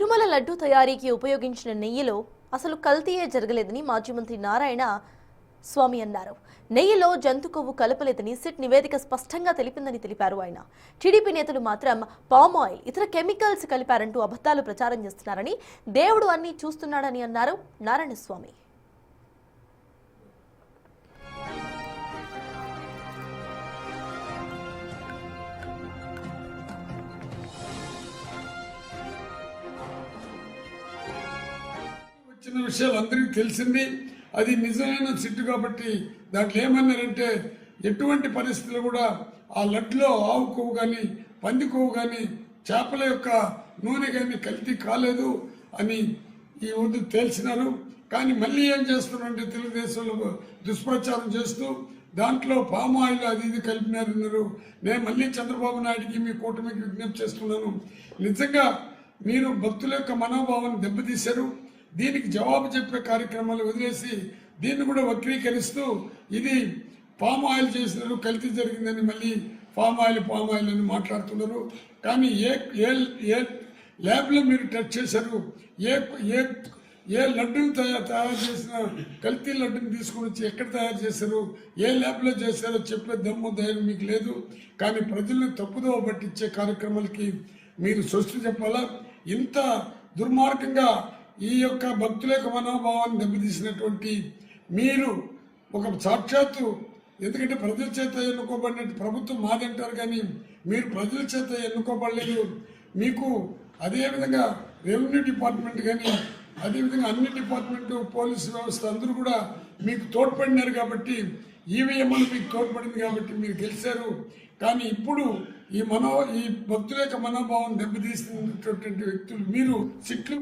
తిరుమల లడ్డు తయారీకి ఉపయోగించిన నెయ్యిలో అసలు కల్తీయే జరగలేదని మాజీ మంత్రి నారాయణ స్వామి అన్నారు. నెయ్యిలో జంతు కొవ్వు కలపలేదని సిట్ నివేదిక స్పష్టంగా తెలిపిందని తెలిపారు ఆయన. టీడీపీ నేతలు మాత్రం పామ్ ఆయిల్, ఇతర కెమికల్స్ కలిపారంటూ అబద్ధాలు ప్రచారం చేస్తున్నారని, దేవుడు అన్నీ చూస్తున్నాడని అన్నారు నారాయణ స్వామి. వచ్చిన విషయాలు అందరికీ తెలిసింది. అది నిజమైన సిట్టు కాబట్టి దాంట్లో ఏమన్నారంటే ఎటువంటి పరిస్థితులు కూడా ఆ లడ్డులో ఆవు కొవ్వు కానీ పంది కొవ్వు కానీ చేపల యొక్క నూనె కానీ కల్తీ కాలేదు అని ఈ వద్దు తేల్చినారు. కానీ మళ్ళీ ఏం చేస్తున్నారంటే తెలుగుదేశంలో దుష్ప్రచారం చేస్తూ దాంట్లో పామ్ ఆయిల్ అది ఇది కలిపినారన్నారు. నేను మళ్ళీ చంద్రబాబు నాయుడికి మీ కూటమికి విజ్ఞప్తి చేస్తున్నాను. నిజంగా మీరు భక్తుల యొక్క మనోభావాన్ని దెబ్బతీశారు. దీనికి జవాబు చెప్పే కార్యక్రమాలు వదిలేసి దీన్ని కూడా వక్రీకరిస్తూ ఇది పామ్ ఆయిల్ చేసినారు, కల్తీ జరిగిందని మళ్ళీ పామ్ ఆయిల్ అని మాట్లాడుతున్నారు. కానీ ఏ ల్యాబ్లో మీరు టెస్ట్ చేశారు? ఏ లడ్డును తయారు చేసిన కల్తీ లడ్డుని తీసుకుని వచ్చి ఎక్కడ తయారు చేశారు, ఏ ల్యాబ్లో చేశారో చెప్పే దమ్ము ధైర్యం మీకు లేదు. కానీ ప్రజలను తప్పుదోవ పట్టించే కార్యక్రమాలకి మీరు స్వస్తి చెప్పాలా? ఇంత దుర్మార్గంగా ఈ యొక్క భక్తుల యొక్క మనోభావాన్ని దెబ్బతీసినటువంటి మీరు ఒక సాక్షాత్తు, ఎందుకంటే ప్రజల చేత ఎన్నుకోబడిన ప్రభుత్వం మాదంటారు కానీ మీరు ప్రజల చేత ఎన్నుకోబడలేదు. మీకు అదేవిధంగా రెవెన్యూ డిపార్ట్మెంట్ కానీ అదేవిధంగా అన్ని డిపార్ట్మెంటు, పోలీసు వ్యవస్థ అందరూ కూడా మీకు తోడ్పడినారు కాబట్టి, ఈవీఎం మీకు తోడ్పడింది కాబట్టి మీరు గెలిచారు. కానీ ఇప్పుడు ఈ భక్తుల యొక్క మనోభావం దెబ్బతీసినటువంటి వ్యక్తులు మీరు సిట్లు